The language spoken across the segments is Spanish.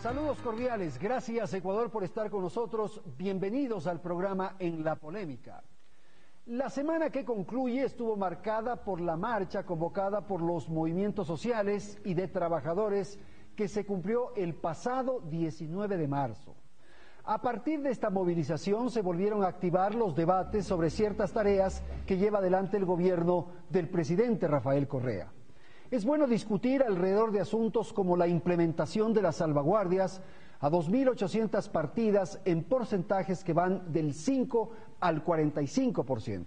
Saludos cordiales, gracias Ecuador por estar con nosotros, bienvenidos al programa En la Polémica. La semana que concluye estuvo marcada por la marcha convocada por los movimientos sociales y de trabajadores que se cumplió el pasado 19 de marzo. A partir de esta movilización se volvieron a activar los debates sobre ciertas tareas que lleva adelante el gobierno del presidente Rafael Correa. Es bueno discutir alrededor de asuntos como la implementación de las salvaguardias a 2.800 partidas en porcentajes que van del 5 al 45%.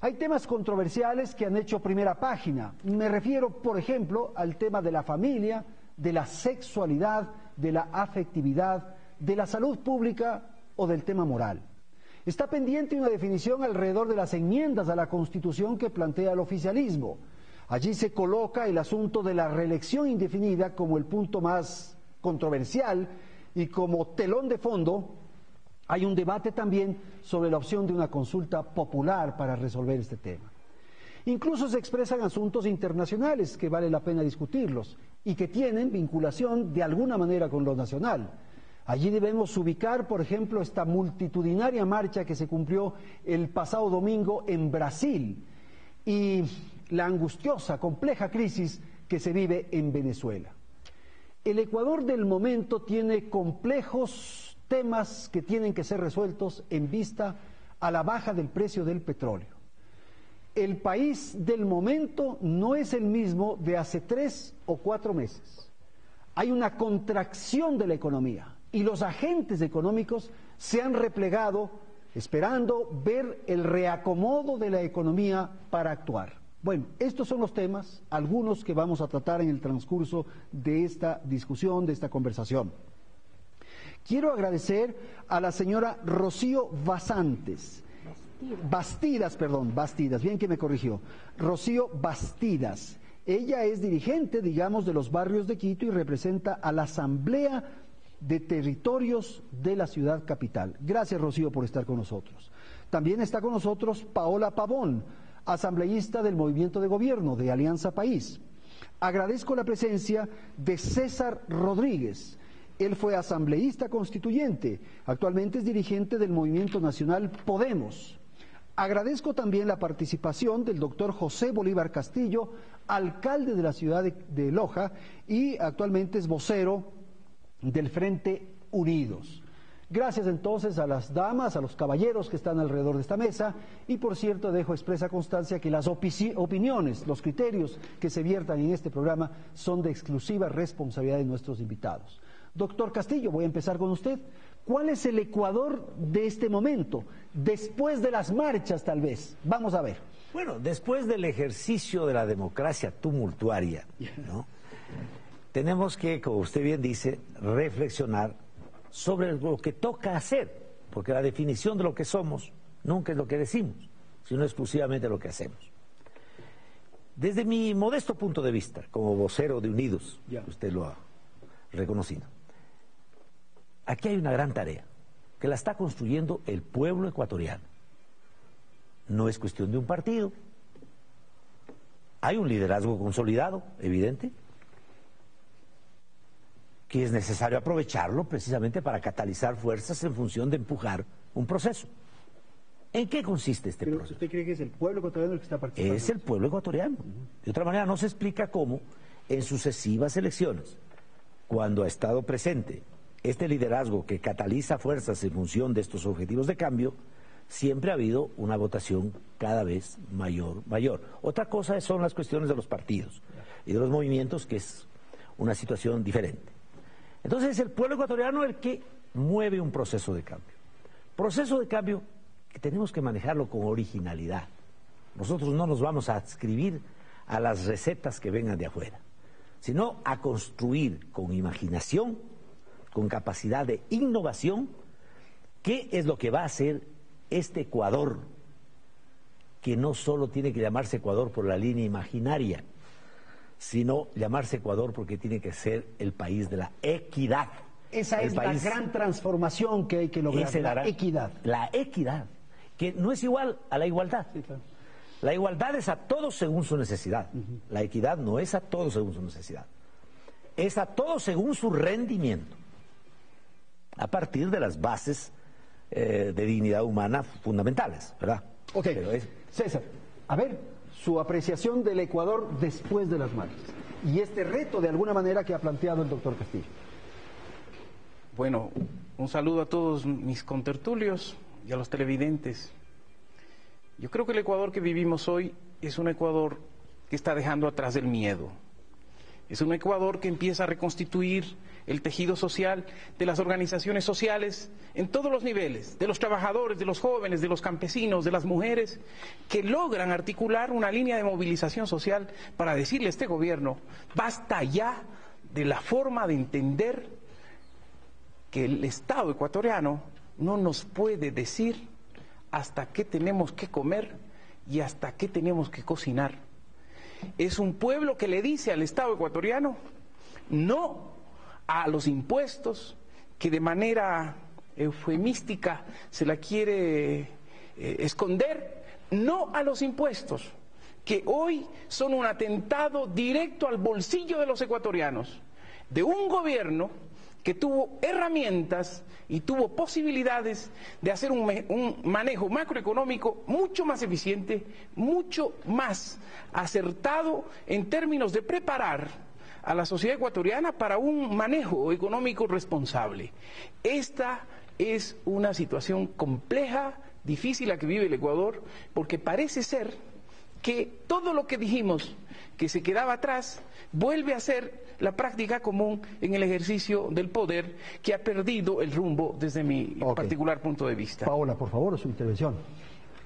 Hay temas controversiales que han hecho primera página. Me refiero, por ejemplo, al tema de la familia, de la sexualidad, de la afectividad, de la salud pública o del tema moral. Está pendiente una definición alrededor de las enmiendas a la Constitución que plantea el oficialismo. Allí se coloca el asunto de la reelección indefinida como el punto más controversial y como telón de fondo hay un debate también sobre la opción de una consulta popular para resolver este tema. Incluso se expresan asuntos internacionales que vale la pena discutirlos y que tienen vinculación de alguna manera con lo nacional. Allí debemos ubicar, por ejemplo, esta multitudinaria marcha que se cumplió el pasado domingo en Brasil y la angustiosa, compleja crisis que se vive en Venezuela. El Ecuador del momento tiene complejos temas que tienen que ser resueltos en vista a la baja del precio del petróleo. El país del momento no es el mismo de hace 3 o 4 meses. Hay una contracción de la economía y los agentes económicos se han replegado esperando ver el reacomodo de la economía para actuar. Bueno, estos son los temas, algunos que vamos a tratar en el transcurso de esta discusión, de esta conversación. Quiero agradecer a la señora Rocío Bastidas, bien que me corrigió, Rocío Bastidas. Ella es dirigente, digamos, de los barrios de Quito y representa a la Asamblea de Territorios de la ciudad capital. Gracias, Rocío, por estar con nosotros. También está con nosotros Paola Pavón, asambleísta del Movimiento de Gobierno de Alianza País. Agradezco la presencia de César Rodríguez. Él fue asambleísta constituyente, actualmente es dirigente del Movimiento Nacional Podemos. Agradezco también la participación del doctor José Bolívar Castillo, alcalde de la ciudad de Loja y actualmente es vocero del Frente Unidos. Gracias entonces a las damas, a los caballeros que están alrededor de esta mesa y por cierto dejo expresa constancia que las opiniones, los criterios que se viertan en este programa son de exclusiva responsabilidad de nuestros invitados. Doctor Castillo, voy a empezar con usted. ¿Cuál es el Ecuador de este momento? Después de las marchas tal vez. Vamos a ver. Bueno, después del ejercicio de la democracia tumultuaria, ¿no? Tenemos que, como usted bien dice, reflexionar sobre lo que toca hacer, porque la definición de lo que somos nunca es lo que decimos, sino exclusivamente lo que hacemos. Desde mi modesto punto de vista, como vocero de Unidos, usted lo ha reconocido, aquí hay una gran tarea, que la está construyendo el pueblo ecuatoriano. No es cuestión de un partido, hay un liderazgo consolidado, evidente, que es necesario aprovecharlo precisamente para catalizar fuerzas en función de empujar un proceso. ¿En qué consiste este proceso? ¿Usted cree que es el pueblo ecuatoriano el que está participando? Es el pueblo ecuatoriano. De otra manera no se explica cómo en sucesivas elecciones, cuando ha estado presente este liderazgo que cataliza fuerzas en función de estos objetivos de cambio, siempre ha habido una votación cada vez mayor. Otra cosa son las cuestiones de los partidos y de los movimientos, que es una situación diferente. Entonces es el pueblo ecuatoriano el que mueve un proceso de cambio. Proceso de cambio que tenemos que manejarlo con originalidad. Nosotros no nos vamos a adscribir a las recetas que vengan de afuera, sino a construir con imaginación, con capacidad de innovación, qué es lo que va a hacer este Ecuador, que no solo tiene que llamarse Ecuador por la línea imaginaria, sino llamarse Ecuador porque tiene que ser el país de la equidad. Esa es la gran transformación que hay que lograr, la equidad. La equidad, que no es igual a la igualdad. Sí, claro. La igualdad es a todos según su necesidad. La equidad no es a todos según su necesidad. Es a todos según su rendimiento. a partir de las bases de dignidad humana fundamentales, ¿verdad? Ok, César, a ver, su apreciación del Ecuador después de las marchas y este reto de alguna manera que ha planteado el doctor Castillo. Bueno, un saludo a todos mis contertulios y a los televidentes. Yo creo que el Ecuador que vivimos hoy es un Ecuador que está dejando atrás el miedo. Es un Ecuador que empieza a reconstituir el tejido social de las organizaciones sociales en todos los niveles, de los trabajadores, de los jóvenes, de los campesinos, de las mujeres, que logran articular una línea de movilización social para decirle a este gobierno, basta ya de la forma de entender que el Estado ecuatoriano no nos puede decir hasta qué tenemos que comer y hasta qué tenemos que cocinar. Es un pueblo que le dice al Estado ecuatoriano no a los impuestos, que de manera eufemística se la quiere esconder, no a los impuestos, que hoy son un atentado directo al bolsillo de los ecuatorianos, de un gobierno que tuvo herramientas y tuvo posibilidades de hacer un manejo macroeconómico mucho más eficiente, mucho más acertado en términos de preparar a la sociedad ecuatoriana para un manejo económico responsable. Esta es una situación compleja, difícil la que vive el Ecuador, porque parece ser que todo lo que dijimos que se quedaba atrás vuelve a ser la práctica común en el ejercicio del poder, que ha perdido el rumbo desde mi particular punto de vista. Paola, por favor, su intervención.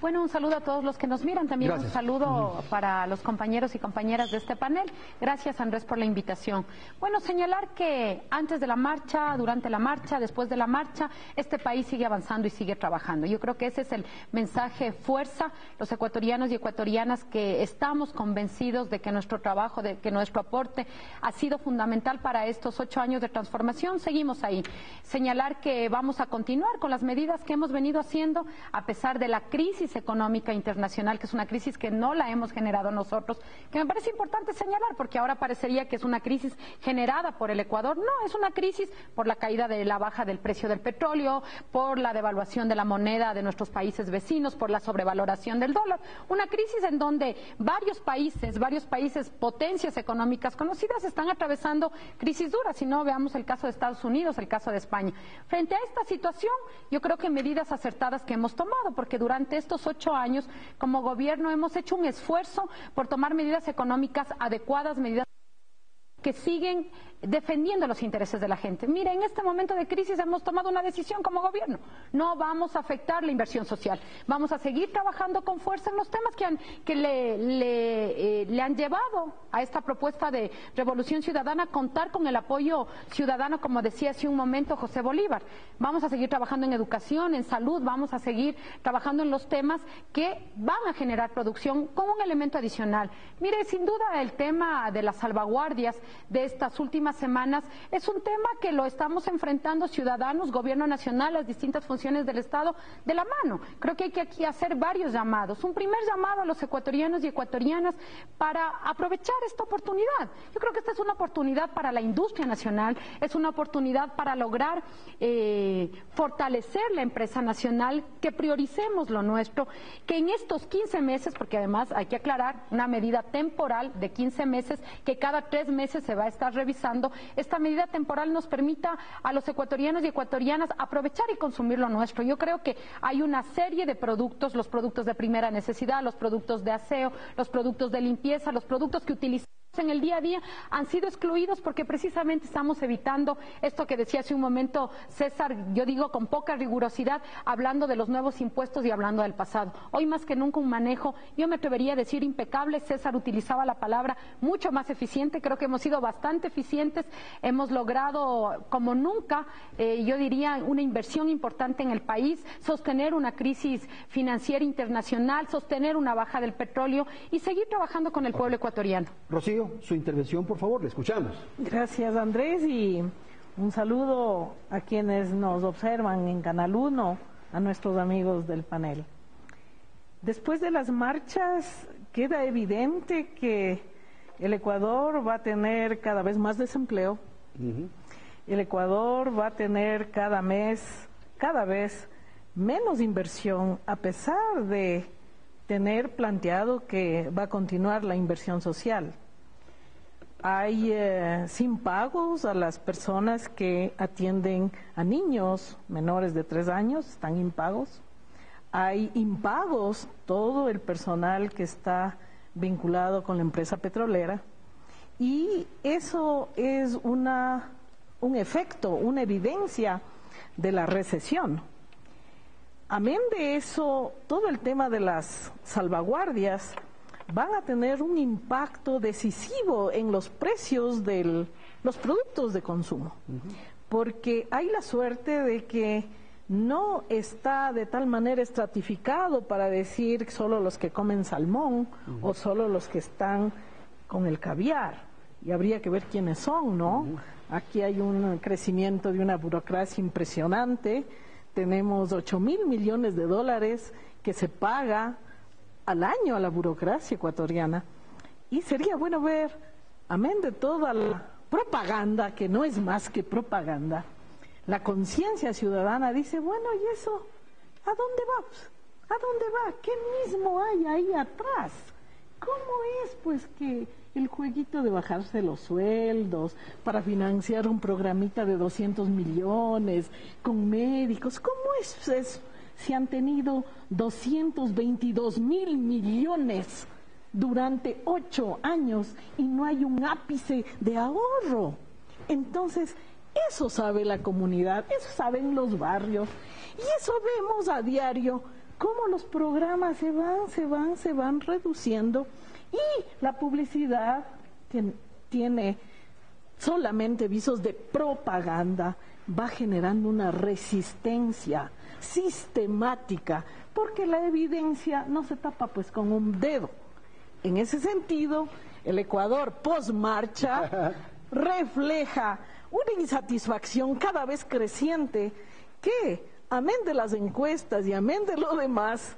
Bueno, un saludo a todos los que nos miran, también gracias. Un saludo para los compañeros y compañeras de este panel. Gracias, Andrés, por la invitación. Bueno, señalar que antes de la marcha, durante la marcha, después de la marcha, este país sigue avanzando y sigue trabajando. Yo creo que ese es el mensaje fuerza, los ecuatorianos y ecuatorianas que estamos convencidos de que nuestro trabajo, de que nuestro aporte ha sido fundamental para estos 8 años de transformación. Seguimos ahí. Señalar que vamos a continuar con las medidas que hemos venido haciendo a pesar de la crisis económica internacional, que es una crisis que no la hemos generado nosotros, que me parece importante señalar, porque ahora parecería que es una crisis generada por el Ecuador. No, es una crisis por la caída de la baja del precio del petróleo, por la devaluación de la moneda de nuestros países vecinos, por la sobrevaloración del dólar. Una crisis en donde varios países, potencias económicas conocidas, están atravesando crisis duras. Si no, veamos el caso de Estados Unidos, el caso de España. Frente a esta situación, yo creo que medidas acertadas que hemos tomado, porque durante estos 8 años, como gobierno, hemos hecho un esfuerzo por tomar medidas económicas adecuadas, medidas que siguen defendiendo los intereses de la gente. Mire, en este momento de crisis hemos tomado una decisión como gobierno. No vamos a afectar la inversión social. Vamos a seguir trabajando con fuerza en los temas que le han llevado a esta propuesta de Revolución Ciudadana, contar con el apoyo ciudadano, como decía hace un momento José Bolívar. Vamos a seguir trabajando en educación, en salud, vamos a seguir trabajando en los temas que van a generar producción con un elemento adicional. Mire, sin duda el tema de las salvaguardias de estas últimas semanas es un tema que lo estamos enfrentando ciudadanos, gobierno nacional, las distintas funciones del Estado de la mano. Creo que hay que aquí hacer varios llamados. Un primer llamado a los ecuatorianos y ecuatorianas para aprovechar esta oportunidad. Yo creo que esta es una oportunidad para la industria nacional, es una oportunidad para lograr fortalecer la empresa nacional, que prioricemos lo nuestro, que en estos 15 meses, porque además hay que aclarar, una medida temporal de 15 meses que cada 3 meses se va a estar revisando, esta medida temporal nos permita a los ecuatorianos y ecuatorianas aprovechar y consumir lo nuestro. Yo creo que hay una serie de productos, los productos de primera necesidad, los productos de aseo, los productos de limpieza, los productos que utilizamos en el día a día, han sido excluidos porque precisamente estamos evitando esto que decía hace un momento César, yo digo con poca rigurosidad, hablando de los nuevos impuestos y hablando del pasado. Hoy más que nunca un manejo, yo me atrevería a decir impecable. César utilizaba la palabra mucho más eficiente. Creo que hemos sido bastante eficientes, hemos logrado como nunca, yo diría, una inversión importante en el país, sostener una crisis financiera internacional, sostener una baja del petróleo y seguir trabajando con el pueblo ecuatoriano. Rocío, su intervención, por favor, le escuchamos. Gracias, Andrés, y un saludo a quienes nos observan en Canal 1, a nuestros amigos del panel. Después de las marchas, queda evidente que el Ecuador va a tener cada vez más desempleo, el Ecuador va a tener cada vez menos inversión, a pesar de tener planteado que va a continuar la inversión social. Hay sin pagos a las personas que atienden a niños menores de 3 años, están impagos. Hay impagos todo el personal que está vinculado con la empresa petrolera, y eso es un efecto, una evidencia de la recesión. Amén de eso, todo el tema de las salvaguardias van a tener un impacto decisivo en los precios de los productos de consumo, porque hay la suerte de que no está de tal manera estratificado para decir solo los que comen salmón o solo los que están con el caviar, y habría que ver quiénes son, ¿no? Aquí hay un crecimiento de una burocracia impresionante. Tenemos 8.000 millones de dólares que se paga al año a la burocracia ecuatoriana, y sería bueno ver, amén de toda la propaganda, que no es más que propaganda, la conciencia ciudadana dice, bueno, ¿y eso a dónde vamos? ¿A dónde va? ¿Qué mismo hay ahí atrás? ¿Cómo es pues que el jueguito de bajarse los sueldos para financiar un programita de 200 millones con médicos? ¿Cómo es eso? Si han tenido 222.000 millones durante 8 años y no hay un ápice de ahorro. Entonces, eso sabe la comunidad, eso saben los barrios, y eso vemos a diario, cómo los programas se van reduciendo, y la publicidad tiene solamente visos de propaganda, va generando una resistencia sistemática, porque la evidencia no se tapa pues con un dedo. En ese sentido, el Ecuador post-marcha refleja una insatisfacción cada vez creciente que, amén de las encuestas y amén de lo demás,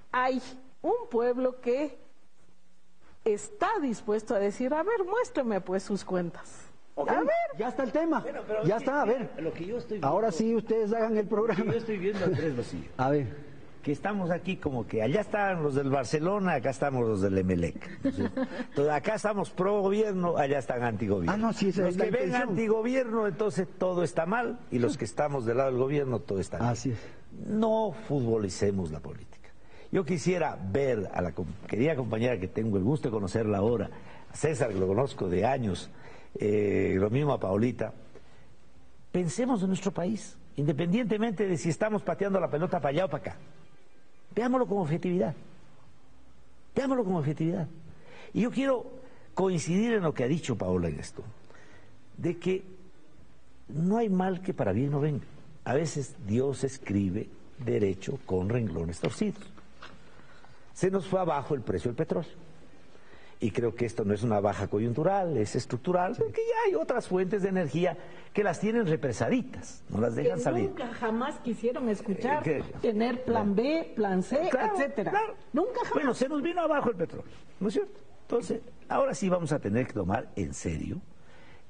hay un pueblo que está dispuesto a decir, a ver, muéstrame pues sus cuentas. Okay. A ver. Ya está el tema. Bueno, ya está, a ver. Lo que yo estoy viendo, ahora sí ustedes hagan el programa. Yo estoy viendo, Andrés Basilio. A ver. Que estamos aquí como que allá están los del Barcelona, acá estamos los del Emelec. Entonces, acá estamos pro gobierno, allá están antigobierno. Ah, no, sí, los que ven antigobierno, entonces todo está mal, y los que estamos del lado del gobierno, todo está bien. Así es. No futbolicemos la política. Yo quisiera ver a la querida compañera que tengo el gusto de conocerla ahora, a César, que lo conozco de años, lo mismo a Paulita. Pensemos en nuestro país, independientemente de si estamos pateando la pelota para allá o para acá. Veámoslo con objetividad. Veámoslo con objetividad. Y yo quiero coincidir en lo que ha dicho Paola en esto, de que no hay mal que para bien no venga. A veces Dios escribe derecho con renglones torcidos. Se nos fue abajo el precio del petróleo. Y creo que esto no es una baja coyuntural, es estructural, porque ya hay otras fuentes de energía que las tienen represaditas, no las dejan salir. Nunca jamás quisieron escuchar tener plan B, plan C, etcétera. Claro. Nunca jamás. Bueno, se nos vino abajo el petróleo, ¿no es cierto? Entonces, ahora sí vamos a tener que tomar en serio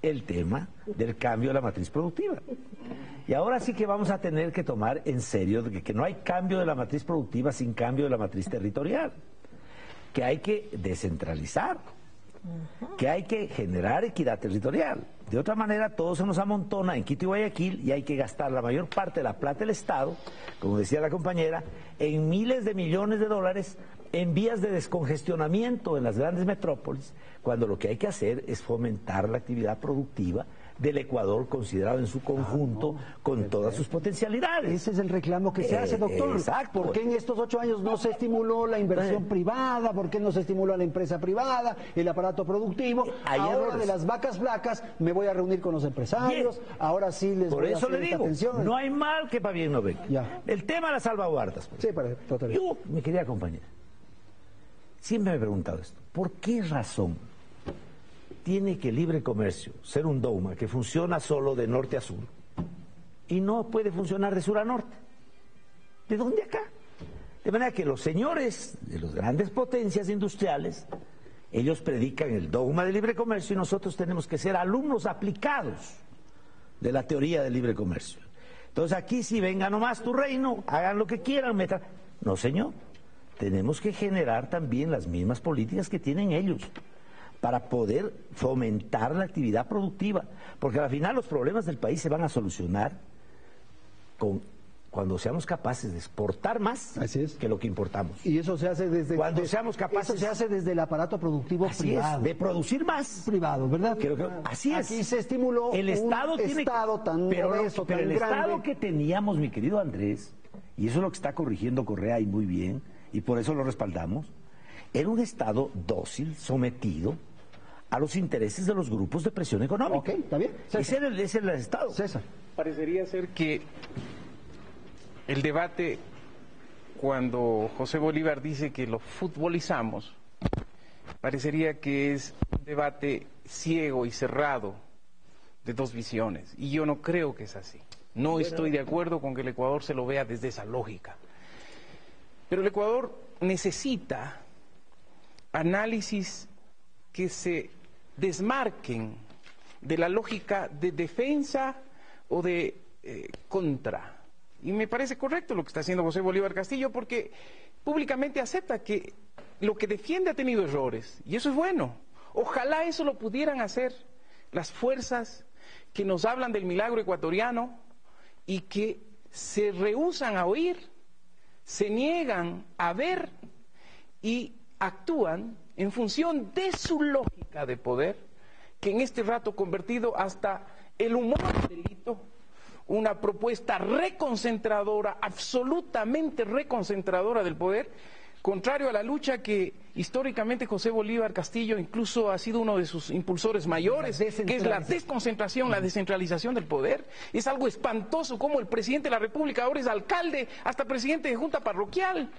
el tema del cambio de la matriz productiva. Y ahora sí que vamos a tener que tomar en serio que no hay cambio de la matriz productiva sin cambio de la matriz territorial. Que hay que descentralizar, que hay que generar equidad territorial. De otra manera, todo se nos amontona en Quito y Guayaquil y hay que gastar la mayor parte de la plata del Estado, como decía la compañera, en miles de millones de dólares en vías de descongestionamiento en las grandes metrópolis, cuando lo que hay que hacer es fomentar la actividad productiva del Ecuador considerado en su conjunto con todas sus potencialidades. Ese es el reclamo que se hace, doctor. Exacto. ¿Por qué en estos 8 años no se estimuló la inversión privada? ¿Por qué no se estimuló a la empresa privada, el aparato productivo? Ahora de las vacas flacas me voy a reunir con los empresarios, ahora sí les voy a hacer esta atención. No hay mal que para bien no venga. Ya. El tema de las salvaguardas. Sí, totalmente. Yo, mi querida compañera, siempre me he preguntado esto. ¿Por qué razón tiene que el libre comercio ser un dogma que funciona solo de norte a sur y no puede funcionar de sur a norte? ¿De dónde acá? De manera que los señores de las grandes potencias industriales, ellos predican el dogma del libre comercio y nosotros tenemos que ser alumnos aplicados de la teoría del libre comercio. Entonces aquí sí, venga nomás tu reino, hagan lo que quieran, metan. No, señor, tenemos que generar también las mismas políticas que tienen ellos para poder fomentar la actividad productiva, porque al final los problemas del país se van a solucionar cuando seamos capaces de exportar más que lo que importamos. Y eso se hace desde... Cuando seamos capaces... Eso se hace desde el aparato productivo privado. Es, de producir más. Privado, ¿verdad? Así es. Aquí se estimuló el Estado tan modesto, pero tan el grande. Estado que teníamos, mi querido Andrés, y eso es lo que está corrigiendo Correa y muy bien, y por eso lo respaldamos, era un Estado dócil, sometido a los intereses de los grupos de presión económica. Ok, está bien. Ese era el Estado. César. Parecería ser que el debate, cuando José Bolívar dice que lo futbolizamos, parecería que es un debate ciego y cerrado de dos visiones. Y yo no creo que es así. No estoy de acuerdo con que el Ecuador se lo vea desde esa lógica. Pero el Ecuador necesita análisis que se desmarquen de la lógica de defensa o de contra. Y me parece correcto lo que está haciendo José Bolívar Castillo, porque públicamente acepta que lo que defiende ha tenido errores, y eso es bueno. Ojalá eso lo pudieran hacer las fuerzas que nos hablan del milagro ecuatoriano y que se rehúsan a oír, se niegan a ver y actúan en función de su lógica de poder, que en este rato convertido hasta el humor del delito, una propuesta reconcentradora, absolutamente reconcentradora del poder, contrario a la lucha que históricamente José Bolívar Castillo incluso ha sido uno de sus impulsores mayores, que es la desconcentración, la descentralización del poder. Es algo espantoso como el presidente de la República ahora es alcalde, hasta presidente de junta parroquial.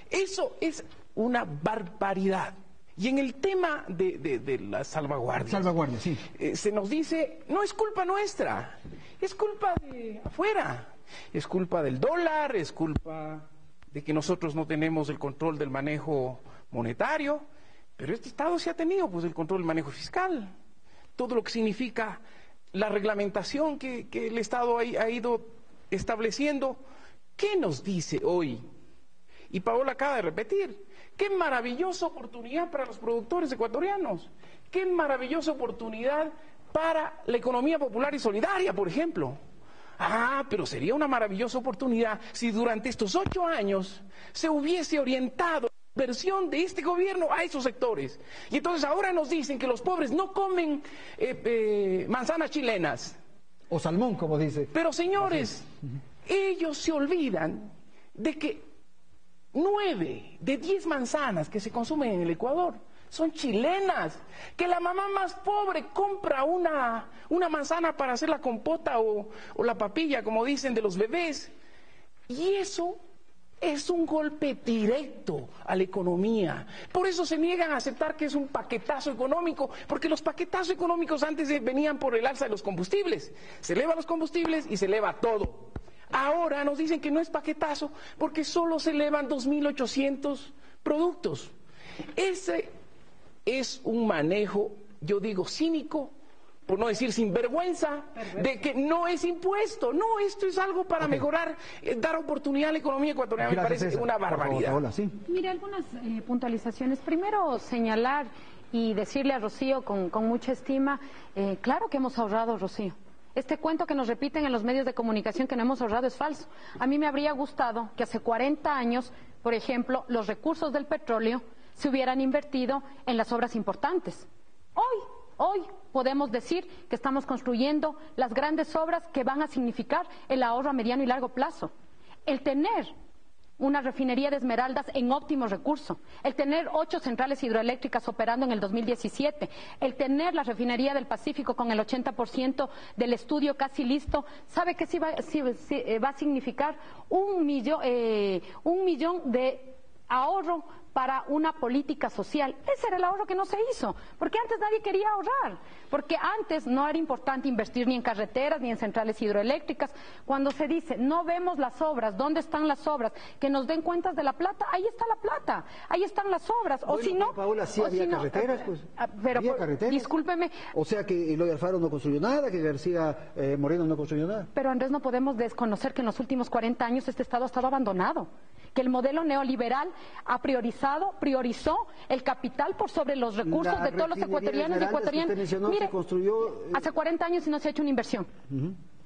Eso es una barbaridad. Y en el tema de las salvaguardias, sí. Se nos dice, no es culpa nuestra, es culpa de afuera, es culpa del dólar, es culpa de que nosotros no tenemos el control del manejo monetario, pero este Estado sí ha tenido pues el control del manejo fiscal, todo lo que significa la reglamentación que el Estado ha ido estableciendo. ¿Qué nos dice hoy? Y Paola acaba de repetir, qué maravillosa oportunidad para los productores ecuatorianos, qué maravillosa oportunidad para la economía popular y solidaria, por ejemplo. Pero sería una maravillosa oportunidad si durante estos 8 años se hubiese orientado la inversión de este gobierno a esos sectores. Y entonces ahora nos dicen que los pobres no comen manzanas chilenas. O salmón, como dice. Pero señores, ellos se olvidan de que 9 de 10 manzanas que se consumen en el Ecuador son chilenas, que la mamá más pobre compra una manzana para hacer la compota o la papilla, como dicen, de los bebés, y eso es un golpe directo a la economía. Por eso se niegan a aceptar que es un paquetazo económico, porque los paquetazos económicos antes venían por el alza de los combustibles. Se eleva los combustibles y se eleva todo. Ahora nos dicen que no es paquetazo porque solo se elevan 2.800 productos. Ese es un manejo, yo digo, cínico, por no decir sinvergüenza, de que no es impuesto. No, esto es algo para mejorar, dar oportunidad a la economía ecuatoriana. Me parece una barbaridad. Hola, sí. Mire, algunas puntualizaciones. Primero, señalar y decirle a Rocío con mucha estima, claro que hemos ahorrado, Rocío. Este cuento que nos repiten en los medios de comunicación que no hemos ahorrado es falso. A mí me habría gustado que hace 40 años, por ejemplo, los recursos del petróleo se hubieran invertido en las obras importantes. Hoy podemos decir que estamos construyendo las grandes obras que van a significar el ahorro a mediano y largo plazo. El tener una refinería de Esmeraldas en óptimo recurso, el tener 8 centrales hidroeléctricas operando en el 2017, el tener la refinería del Pacífico con el 80% del estudio casi listo, ¿sabe qué sí va a significar? 1 millón de ahorro para una política social. Ese era el ahorro que no se hizo, porque antes nadie quería ahorrar, porque antes no era importante invertir ni en carreteras ni en centrales hidroeléctricas. Cuando se dice, no vemos las obras, ¿dónde están las obras? Que nos den cuentas de la plata, ahí está la plata, ahí están las obras. O bueno, si no... Paola, sí había carreteras, pues. Pero, había carreteras. Discúlpeme. O sea que Eloy Alfaro no construyó nada, que García Moreno no construyó nada. Pero Andrés, no podemos desconocer que en los últimos 40 años este Estado ha estado abandonado, que el modelo neoliberal priorizó el capital por sobre los recursos de todos los ecuatorianos y ecuatorianas. Mire, hace 40 años y no se ha hecho una inversión.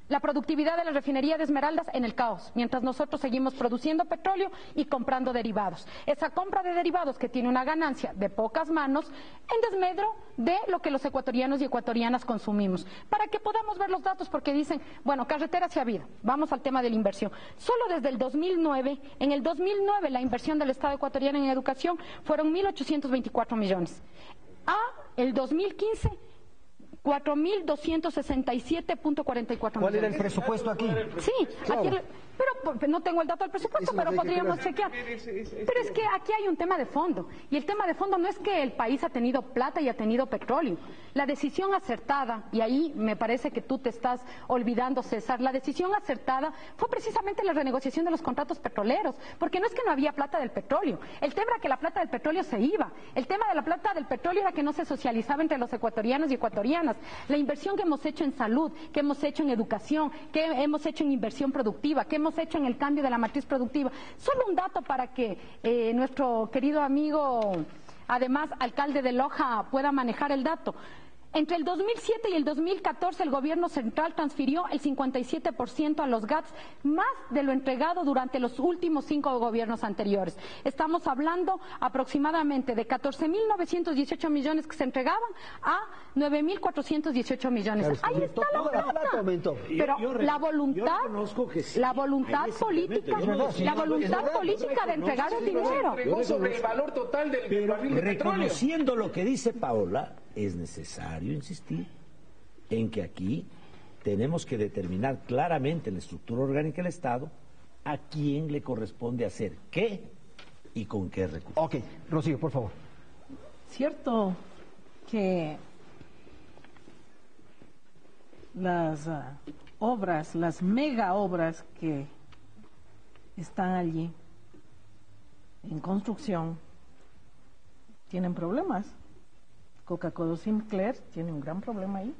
La productividad de la refinería de Esmeraldas en el caos, mientras nosotros seguimos produciendo petróleo y comprando derivados. Esa compra de derivados que tiene una ganancia de pocas manos en desmedro de lo que los ecuatorianos y ecuatorianas consumimos. Para que podamos ver los datos, porque dicen, bueno, carreteras sí ha habido. Vamos al tema de la inversión. Solo desde el 2009, en el 2009 la inversión del Estado ecuatoriano en educación fueron 1.824 millones. A el 2015... 4.267.44 millones. ¿Cuál era el presupuesto aquí? Sí, claro. aquí, pero no tengo el dato del presupuesto, pero podríamos chequear. Pero es que aquí hay un tema de fondo, y el tema de fondo no es que el país ha tenido plata y ha tenido petróleo. La decisión acertada, y ahí me parece que tú te estás olvidando, César, la decisión acertada fue precisamente la renegociación de los contratos petroleros, porque no es que no había plata del petróleo, el tema era que la plata del petróleo se iba, el tema de la plata del petróleo era que no se socializaba entre los ecuatorianos y ecuatorianas. La inversión que hemos hecho en salud, que hemos hecho en educación, que hemos hecho en inversión productiva, que hemos hecho en el cambio de la matriz productiva. Solo un dato para que nuestro querido amigo, además alcalde de Loja, pueda manejar el dato. Entre el 2007 y el 2014 el gobierno central transfirió el 57% a los GATS, más de lo entregado durante los últimos 5 gobiernos anteriores. Estamos hablando aproximadamente de 14.918 millones que se entregaban a 9.418 millones. Claro, ahí está la plata. Pero la voluntad política, de entregar el dinero. Sobre el valor total del barril de petróleo. Reconociendo lo que dice Paola, es necesario insistir en que aquí tenemos que determinar claramente en la estructura orgánica del Estado a quién le corresponde hacer qué y con qué recursos. Ok, Rocío, por favor. Cierto que las obras, las mega obras que están allí en construcción tienen problemas. Coca-Cola Sinclair tiene un gran problema ahí.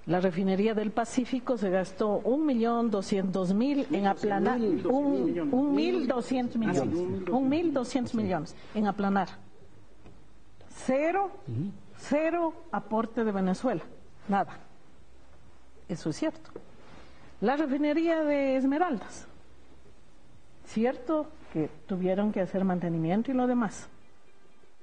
La refinería del Pacífico se gastó 1.200.000 en aplanar, 1.200 millones, 1.200 millones en aplanar. Cero aporte de Venezuela, nada. Eso es cierto. La refinería de Esmeraldas, cierto que tuvieron que hacer mantenimiento y lo demás.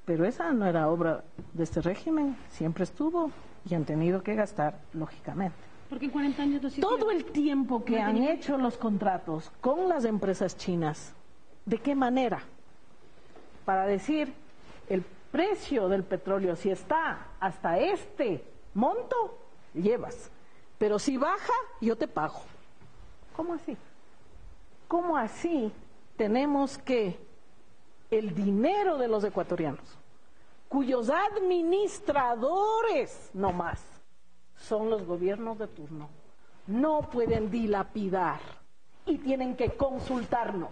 Pero esa no era obra de este régimen, siempre estuvo y han tenido que gastar, lógicamente. Porque en 40 años no todo el tiempo que han hecho los contratos con las empresas chinas, ¿de qué manera? Para decir, el precio del petróleo, si está hasta este monto, llevas. Pero si baja, yo te pago. ¿Cómo así? ¿Cómo así tenemos que el dinero de los ecuatorianos, cuyos administradores nomás son los gobiernos de turno, no pueden dilapidar y tienen que consultarnos?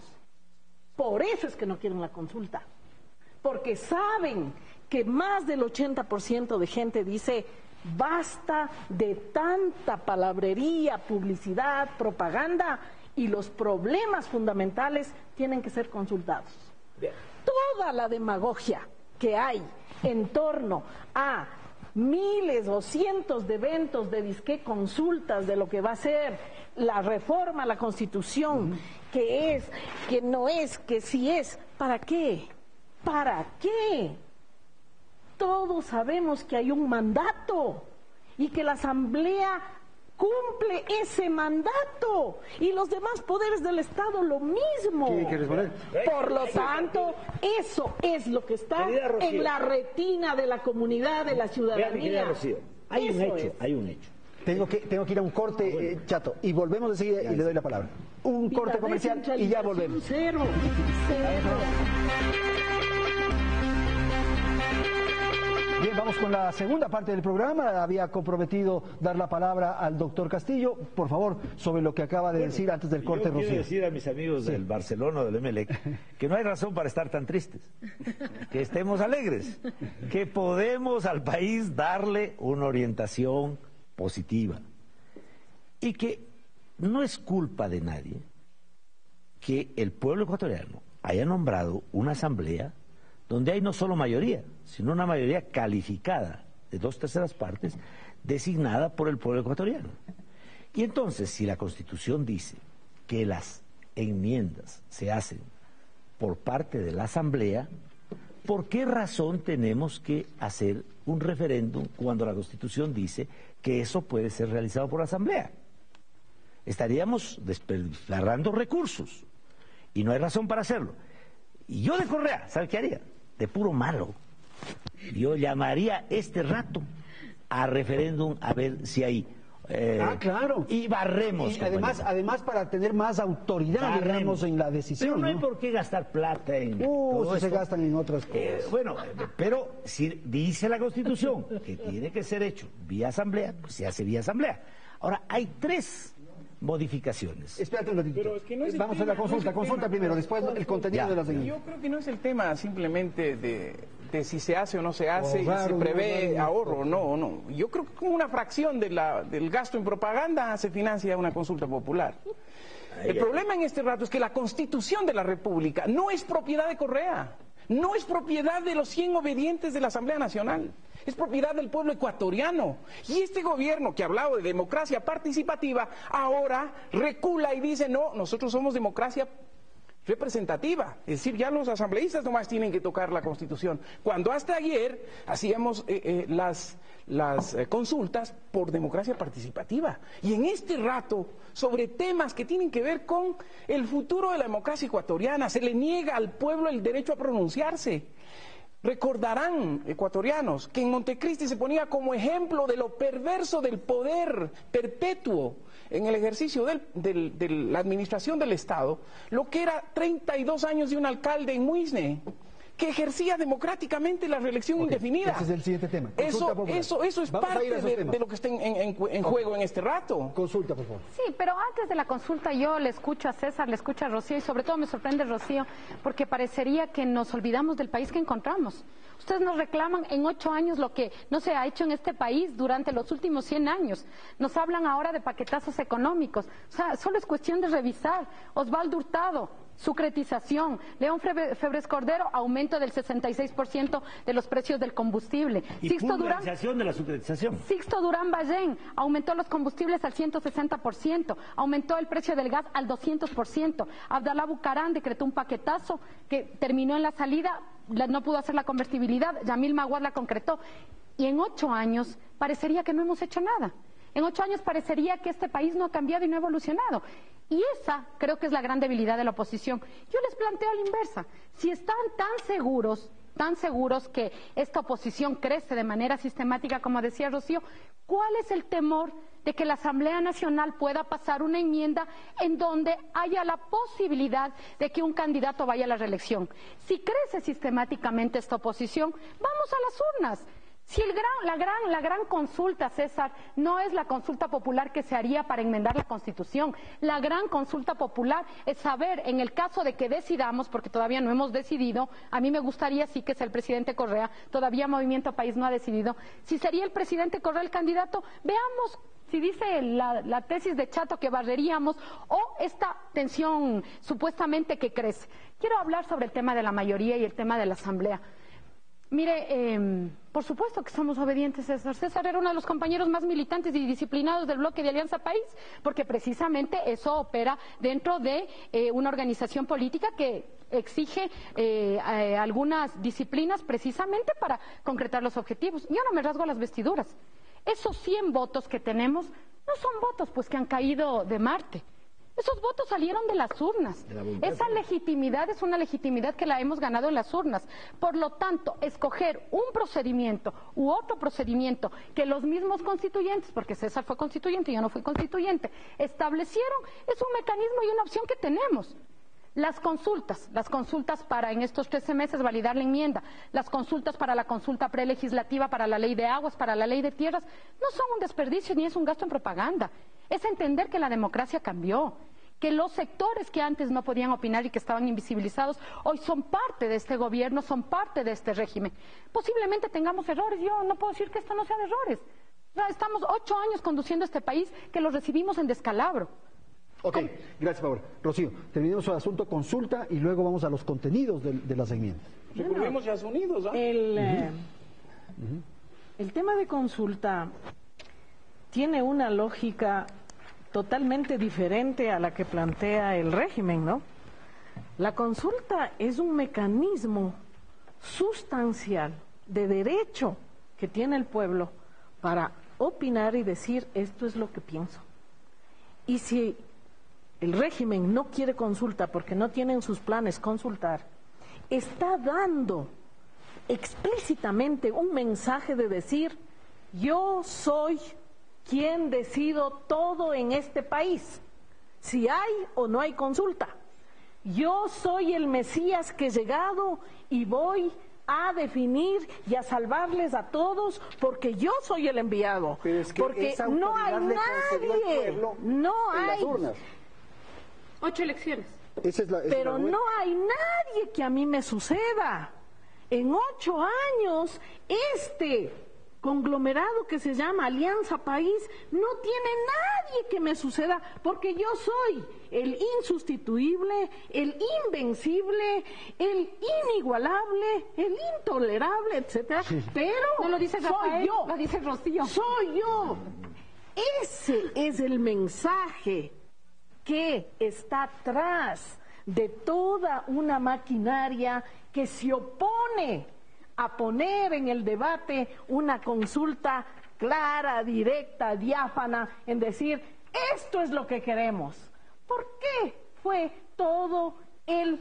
Por eso es que no quieren la consulta, porque saben que más del 80% de gente dice basta de tanta palabrería, publicidad, propaganda, y los problemas fundamentales tienen que ser consultados. Toda la demagogia que hay en torno a miles o cientos de eventos de disque consultas de lo que va a ser la reforma a la Constitución, que es, que no es, que sí es, ¿para qué? ¿Para qué? Todos sabemos que hay un mandato y que la Asamblea cumple ese mandato y los demás poderes del Estado lo mismo. Por lo tanto, eso es lo que está en la retina de la comunidad, de la ciudadanía. Hay un hecho. Tengo que ir a un corte, Chato, y volvemos enseguida y le doy la palabra. Un corte comercial y ya volvemos. Cero. Bien, vamos con la segunda parte del programa. Había comprometido dar la palabra al doctor Castillo. Por favor, sobre lo que acaba de decir antes del corte, Rocío. Rocío. Quiero decir a mis amigos del Barcelona o del Emelec que no hay razón para estar tan tristes, que estemos alegres, que podemos al país darle una orientación positiva y que no es culpa de nadie que el pueblo ecuatoriano haya nombrado una asamblea donde hay no solo mayoría, sino una mayoría calificada de 2/3 partes designada por el pueblo ecuatoriano. Y entonces, si la Constitución dice que las enmiendas se hacen por parte de la Asamblea, ¿por qué razón tenemos que hacer un referéndum cuando la Constitución dice que eso puede ser realizado por la Asamblea? Estaríamos despilfarrando recursos y no hay razón para hacerlo. Y yo de Correa, ¿sabe qué haría? De puro malo, yo llamaría este rato a referéndum a ver si hay claro, y barremos, y además para tener más autoridad, digamos, en la decisión. Pero no hay por qué gastar plata en todo si se esto. gastan en otras cosas. Pero si dice la Constitución que tiene que ser hecho vía asamblea, pues se hace vía asamblea. Ahora, hay 3 modificaciones. Espérate un ratito. Pero es que no es el Vamos a la tema, consulta, consulta primero, después el contenido de la siguiente. Yo creo que no es el tema simplemente de si se hace o no se hace, y Ahorrar, se prevé ahorrar. ahorro o no. Yo creo que con una fracción del gasto en propaganda se financia una consulta popular. El problema en este rato es que la Constitución de la República no es propiedad de Correa, no es propiedad de los 100 obedientes de la Asamblea Nacional. Es propiedad del pueblo ecuatoriano. Y este gobierno que ha hablado de democracia participativa, ahora recula y dice, no, nosotros somos democracia representativa. Es decir, ya los asambleístas nomás tienen que tocar la Constitución. Cuando hasta ayer hacíamos las consultas por democracia participativa. Y en este rato, sobre temas que tienen que ver con el futuro de la democracia ecuatoriana, se le niega al pueblo el derecho a pronunciarse. Recordarán, ecuatorianos, que en Montecristi se ponía como ejemplo de lo perverso del poder perpetuo en el ejercicio de la administración del Estado, lo que era 32 años de un alcalde en Muisne, que ejercía democráticamente la reelección indefinida. Ese es el siguiente tema. Eso es parte de lo que está en juego en este rato. Consulta, por favor. Sí, pero antes de la consulta yo le escucho a César, le escucho a Rocío y sobre todo me sorprende Rocío porque parecería que nos olvidamos del país que encontramos. Ustedes nos reclaman en 8 años lo que no se ha hecho en este país durante los últimos 100 años. Nos hablan ahora de paquetazos económicos. O sea, solo es cuestión de revisar. Osvaldo Hurtado, sucretización. León Febres Cordero, aumento del 66% de los precios del combustible. Y pulverización de la sucretización. Sixto Durán Ballén aumentó los combustibles al 160%, aumentó el precio del gas al 200%. Abdalá Bucarán decretó un paquetazo que terminó en la salida, no pudo hacer la convertibilidad, Yamil Maguad la concretó. Y en 8 años parecería que no hemos hecho nada. En 8 años parecería que este país no ha cambiado y no ha evolucionado. Y esa creo que es la gran debilidad de la oposición. Yo les planteo a la inversa. Si están tan seguros que esta oposición crece de manera sistemática, como decía Rocío, ¿cuál es el temor de que la Asamblea Nacional pueda pasar una enmienda en donde haya la posibilidad de que un candidato vaya a la reelección? Si crece sistemáticamente esta oposición, vamos a las urnas. Si la gran consulta, César, no es la consulta popular que se haría para enmendar la Constitución. La gran consulta popular es saber, en el caso de que decidamos, porque todavía no hemos decidido, a mí me gustaría sí que sea el presidente Correa, todavía Movimiento País no ha decidido, si sería el presidente Correa el candidato, veamos si dice la tesis de Chato que barreríamos o esta tensión supuestamente que crece. Quiero hablar sobre el tema de la mayoría y el tema de la Asamblea. Mire, por supuesto que somos obedientes, César. César era uno de los compañeros más militantes y disciplinados del bloque de Alianza País, porque precisamente eso opera dentro de una organización política que exige algunas disciplinas precisamente para concretar los objetivos. Yo no me rasgo las vestiduras. Esos 100 votos que tenemos no son votos pues que han caído de Marte. Esos votos salieron de las urnas. Esa legitimidad es una legitimidad que la hemos ganado en las urnas. Por lo tanto, escoger un procedimiento u otro procedimiento que los mismos constituyentes, porque César fue constituyente y yo no fui constituyente, establecieron, es un mecanismo y una opción que tenemos. Las consultas para en estos 13 meses validar la enmienda, las consultas para la consulta prelegislativa, para la ley de aguas, para la ley de tierras, no son un desperdicio ni es un gasto en propaganda. Es entender que la democracia cambió, que los sectores que antes no podían opinar y que estaban invisibilizados, hoy son parte de este gobierno, son parte de este régimen. Posiblemente tengamos errores, yo no puedo decir que esto no sea de errores. Estamos 8 años conduciendo este país que lo recibimos en descalabro. Ok, gracias, Paola. Rocío, terminemos el asunto consulta y luego vamos a los contenidos de las enmiendas. Recurrimos ya unidos, ¿ah? El tema de consulta tiene una lógica totalmente diferente a la que plantea el régimen, ¿no? La consulta es un mecanismo sustancial de derecho que tiene el pueblo para opinar y decir esto es lo que pienso. Y si el régimen no quiere consulta porque no tiene en sus planes consultar, está dando explícitamente un mensaje de decir yo soy quien decido todo en este país, si hay o no hay consulta. Yo soy el Mesías que he llegado y voy a definir y a salvarles a todos porque yo soy el enviado. Pero es que porque no hay nadie, no hay. 8 elecciones. Pero no hay nadie que a mí me suceda. En 8 años, este conglomerado que se llama Alianza País no tiene nadie que me suceda porque yo soy el insustituible, el invencible, el inigualable, el intolerable, etcétera. Pero no lo dice Rafael, soy yo, lo dice Rocío. soy yo. Ese es el mensaje que está atrás de toda una maquinaria que se opone a poner en el debate una consulta clara, directa, diáfana, en decir, esto es lo que queremos. ¿Por qué fue todo el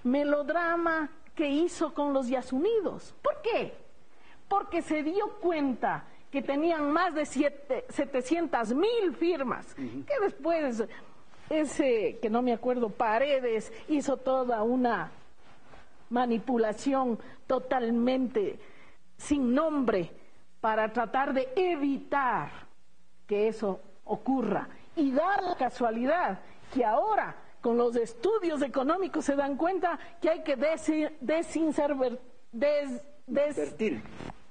melodrama que hizo con los Yasunidos? ¿Por qué? Porque se dio cuenta que tenían más de 700,000 firmas, que después ese, que no me acuerdo, Paredes, hizo toda una manipulación totalmente sin nombre para tratar de evitar que eso ocurra. Y da la casualidad que ahora con los estudios económicos se dan cuenta que hay que invertir.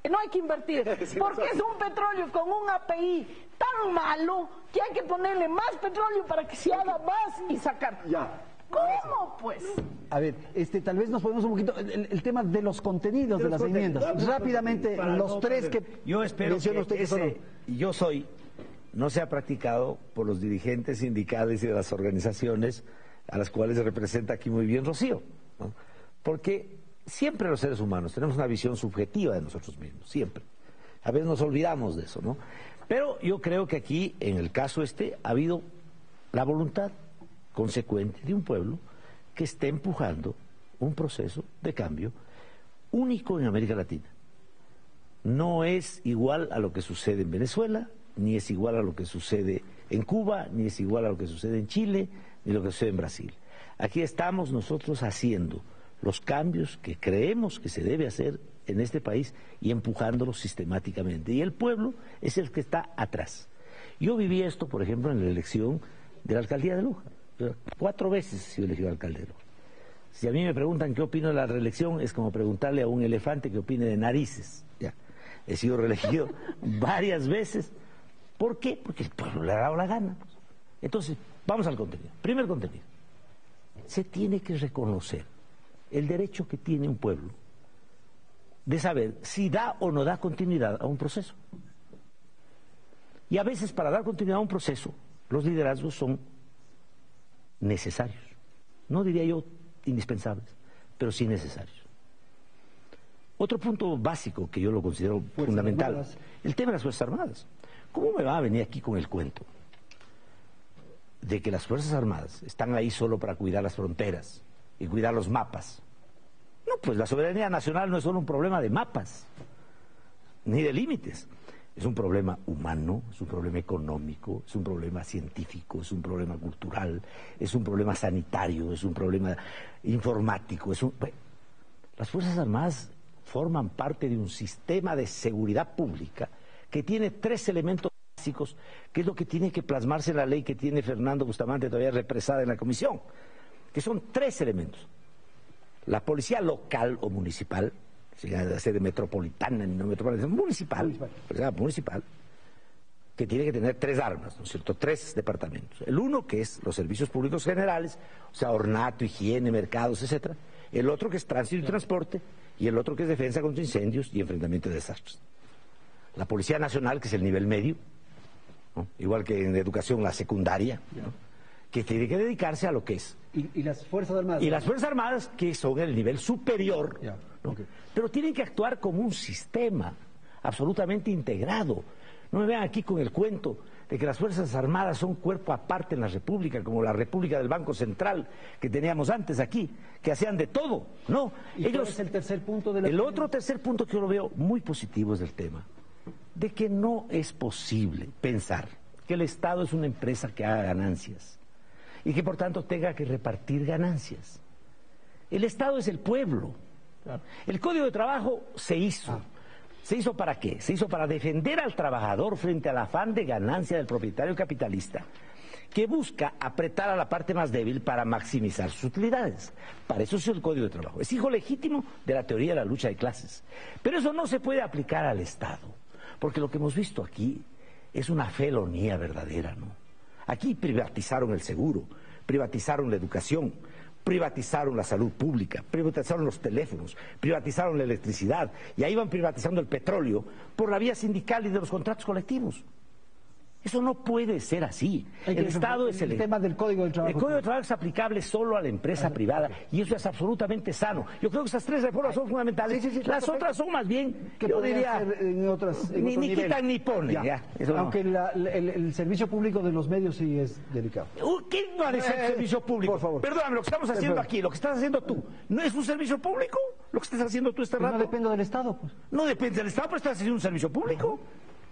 No hay que invertir, porque es un petróleo con un API tan malo que hay que ponerle más petróleo para que se haga más y sacar. Ya. ¿Cómo, pues? A ver, tal vez nos ponemos un poquito el tema de los contenidos de las enmiendas. Rápidamente, los tres que yo espero menciona que usted que son... yo soy no sea practicado por los dirigentes sindicales y de las organizaciones a las cuales representa aquí muy bien Rocío, ¿no? Porque siempre los seres humanos tenemos una visión subjetiva de nosotros mismos, siempre. A veces nos olvidamos de eso, ¿no? Pero yo creo que aquí, en el caso ha habido la voluntad consecuente de un pueblo que está empujando un proceso de cambio único en América Latina. No es igual a lo que sucede en Venezuela, ni es igual a lo que sucede en Cuba, ni es igual a lo que sucede en Chile, ni lo que sucede en Brasil. Aquí estamos nosotros haciendo los cambios que creemos que se debe hacer en este país y empujándolos sistemáticamente. Y el pueblo es el que está atrás. Yo viví esto, por ejemplo, en la elección de la alcaldía de Loja. 4 veces he sido elegido alcalde de Loja. Si a mí me preguntan qué opino de la reelección, es como preguntarle a un elefante qué opine de narices. Ya. He sido reelegido varias veces. ¿Por qué? Porque el pueblo le ha dado la gana. Entonces, vamos al contenido. Primer contenido. Se tiene que reconocer el derecho que tiene un pueblo de saber si da o no da continuidad a un proceso. Y a veces, para dar continuidad a un proceso, los liderazgos son necesarios. No diría yo indispensables, pero sí necesarios. Otro punto básico que yo lo considero fundamental, el tema de las Fuerzas Armadas. ¿Cómo me va a venir aquí con el cuento de que las Fuerzas Armadas están ahí solo para cuidar las fronteras y cuidar los mapas. No, pues la soberanía nacional no es solo un problema de mapas, ni de límites. Es un problema humano, es un problema económico, es un problema científico, es un problema cultural, es un problema sanitario, es un problema informático. Bueno, las Fuerzas Armadas forman parte de un sistema de seguridad pública que tiene 3 elementos básicos, que es lo que tiene que plasmarse en la ley que tiene Fernando Bustamante todavía represada en la comisión, que son 3 elementos. La policía local o municipal, la sede metropolitana, no metropolitana, municipal, que tiene que tener 3 armas, ¿no es cierto? 3 departamentos. El uno, que es los servicios públicos generales, o sea, ornato, higiene, mercados, etcétera. El otro, que es tránsito y transporte, y el otro, que es defensa contra incendios y enfrentamiento de desastres. La Policía Nacional, que es el nivel medio, ¿no? Igual que en educación la secundaria, ¿no? Que tiene que dedicarse a lo que es. ¿Y las Fuerzas Armadas? Y las Fuerzas Armadas, que son el nivel superior, ¿no? Okay. Pero tienen que actuar como un sistema absolutamente integrado. No me vean aquí con el cuento de que las Fuerzas Armadas son cuerpo aparte en la República, como la República del Banco Central que teníamos antes aquí, que hacían de todo, ¿no? ¿Y cuál es el tercer punto de la... El otro tercer punto que yo lo veo muy positivo es el tema de que no es posible pensar que el Estado es una empresa que haga ganancias y que por tanto tenga que repartir ganancias. El Estado es el pueblo. Claro. El Código de Trabajo se hizo. ¿Se hizo para qué? Se hizo para defender al trabajador frente al afán de ganancia del propietario capitalista, que busca apretar a la parte más débil para maximizar sus utilidades. Para eso es el Código de Trabajo. Es hijo legítimo de la teoría de la lucha de clases. Pero eso no se puede aplicar al Estado, porque lo que hemos visto aquí es una felonía verdadera, ¿no? Aquí privatizaron el seguro, privatizaron la educación, privatizaron la salud pública, privatizaron los teléfonos, privatizaron la electricidad, y ahí van privatizando el petróleo por la vía sindical y de los contratos colectivos. Eso no puede ser así. El Estado es el tema del Código del Trabajo. El Código de Trabajo es aplicable solo a la empresa privada, y eso es absolutamente sano. Yo creo que esas 3 reformas son fundamentales. Las otras son más bien, que yo diría, ni quitan ni ponen. Aunque el servicio público de los medios sí es delicado. ¿Quién no ha de ser servicio público? Por favor. Perdóname, lo que estamos haciendo aquí, lo que estás haciendo tú, ¿no es un servicio público? Lo que estás haciendo tú este rato. No depende del Estado, pues. No depende del Estado, pero estás haciendo un servicio público.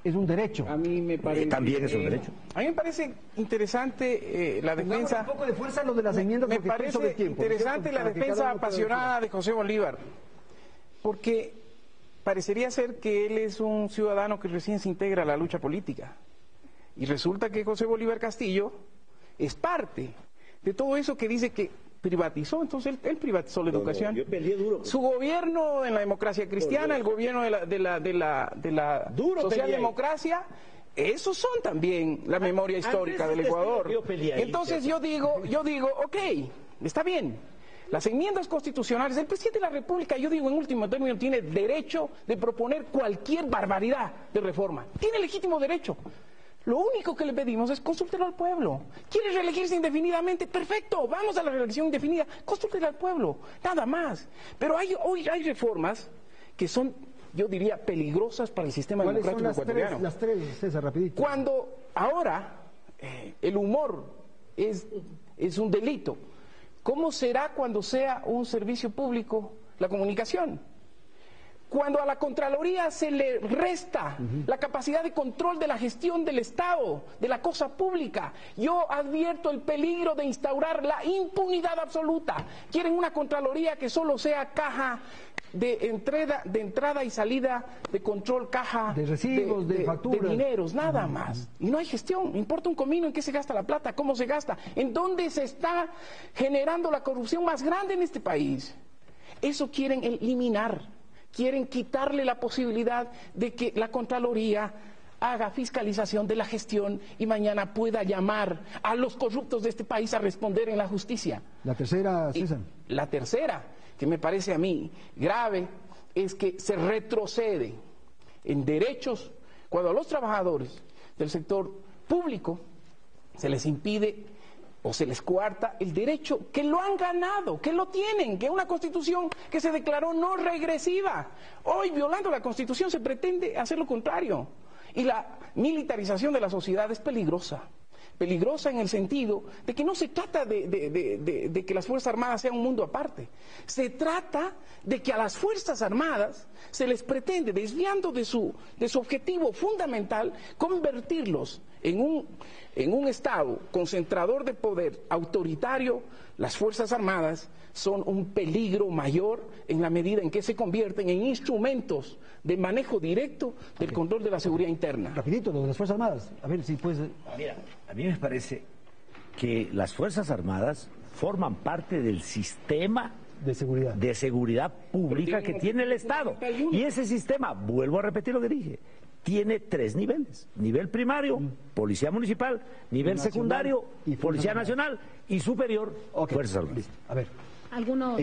Es un derecho. A mí me parece... también es un derecho. A mí me parece interesante la defensa... Un poco de fuerza lo de las enmiendas. Me parece sobre tiempo, interesante la defensa apasionada de José Bolívar, porque parecería ser que él es un ciudadano que recién se integra a la lucha política. Y resulta que José Bolívar Castillo es parte de todo eso que dice que privatizó. Entonces él privatizó la educación. Yo peleé duro. Su gobierno en la democracia cristiana, el gobierno de la socialdemocracia, esos son también la memoria histórica del Ecuador. Entonces yo digo, ok, está bien. Las enmiendas constitucionales, el presidente de la República, yo digo en último término, tiene derecho de proponer cualquier barbaridad de reforma. Tiene legítimo derecho. Lo único que le pedimos es consúltelo al pueblo. ¿Quiere reelegirse indefinidamente? Perfecto, vamos a la reelección indefinida. Consúltelo al pueblo, nada más. Pero hoy hay reformas que son, yo diría, peligrosas para el sistema democrático ecuatoriano. Las tres, César, rapidito. Cuando ahora el humor es un delito, ¿cómo será cuando sea un servicio público la comunicación? Cuando a la Contraloría se le resta la capacidad de control de la gestión del Estado, de la cosa pública, yo advierto el peligro de instaurar la impunidad absoluta. Quieren una Contraloría que solo sea caja de entrada y salida, de control, caja de recibos, de facturas, de dineros, nada más. Y no hay gestión. Importa un comino en qué se gasta la plata, cómo se gasta, en dónde se está generando la corrupción más grande en este país. Eso quieren eliminar. Quieren quitarle la posibilidad de que la Contraloría haga fiscalización de la gestión y mañana pueda llamar a los corruptos de este país a responder en la justicia. La tercera, César. La tercera, que me parece a mí grave, es que se retrocede en derechos cuando a los trabajadores del sector público se les impide o se les coarta el derecho que lo han ganado, que lo tienen, que es una constitución que se declaró no regresiva. Hoy, violando la constitución, se pretende hacer lo contrario. Y la militarización de la sociedad es peligrosa. Peligrosa en el sentido de que no se trata de que las Fuerzas Armadas sean un mundo aparte. Se trata de que a las Fuerzas Armadas se les pretende, desviando de su objetivo fundamental, convertirlos en un Estado concentrador de poder autoritario. Las Fuerzas Armadas son un peligro mayor en la medida en que se convierten en instrumentos de manejo directo del control de la seguridad interna. Rapidito, lo de las Fuerzas Armadas. A ver si puedes... Mira, a mí me parece que las Fuerzas Armadas forman parte del sistema de seguridad pública que tiene el Estado. Y ese sistema, vuelvo a repetir lo que dije, tiene 3 niveles. Nivel primario, Policía Municipal, nivel secundario, Policía Nacional, y superior, Fuerzas Armadas. A ver. Algunos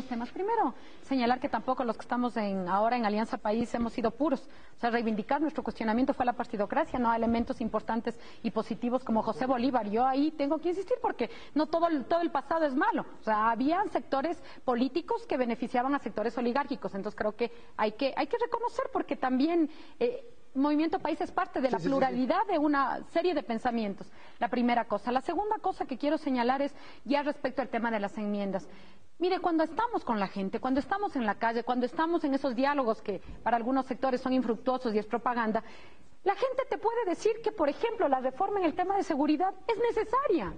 temas. Primero, señalar que tampoco los que estamos ahora en Alianza País hemos sido puros. O sea, reivindicar nuestro cuestionamiento fue la partidocracia, no a elementos importantes y positivos como José Bolívar. Yo ahí tengo que insistir porque no todo el pasado es malo. O sea, habían sectores políticos que beneficiaban a sectores oligárquicos. Entonces creo que hay que reconocer, porque también Movimiento País es parte de la pluralidad de una serie de pensamientos. La primera cosa. La segunda cosa que quiero señalar es ya respecto al tema de las enmiendas. Mire, cuando estamos con la gente, cuando estamos en la calle, cuando estamos en esos diálogos que para algunos sectores son infructuosos y es propaganda, la gente te puede decir que, por ejemplo, la reforma en el tema de seguridad es necesaria.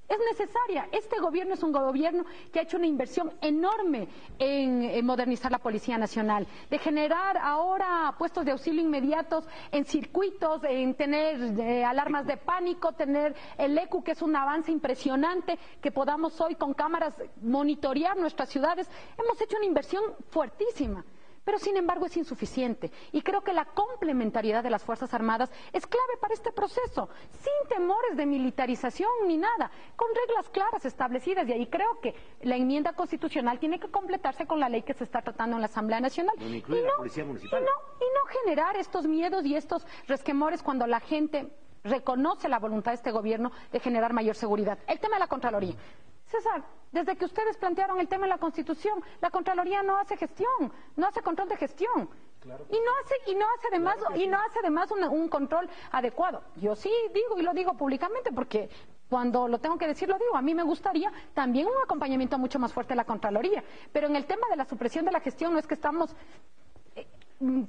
Es necesaria. Este gobierno es un gobierno que ha hecho una inversión enorme en modernizar la Policía Nacional, de generar ahora puestos de auxilio inmediatos en circuitos, en tener alarmas de pánico, tener el ECU, que es un avance impresionante, que podamos hoy con cámaras monitorear nuestras ciudades. Hemos hecho una inversión fuertísima. Pero sin embargo es insuficiente, y creo que la complementariedad de las Fuerzas Armadas es clave para este proceso, sin temores de militarización ni nada, con reglas claras establecidas, y ahí creo que la enmienda constitucional tiene que completarse con la ley que se está tratando en la Asamblea Nacional, donde incluye la Policía Municipal. Y no generar estos miedos y estos resquemores cuando la gente reconoce la voluntad de este gobierno de generar mayor seguridad. El tema de la Contraloría. César, desde que ustedes plantearon el tema de la Constitución, la Contraloría no hace gestión, no hace control de gestión. Claro. Y no hace además un control adecuado. Yo sí digo, y lo digo públicamente, porque cuando lo tengo que decir, lo digo. A mí me gustaría también un acompañamiento mucho más fuerte de la Contraloría. Pero en el tema de la supresión de la gestión no es que estamos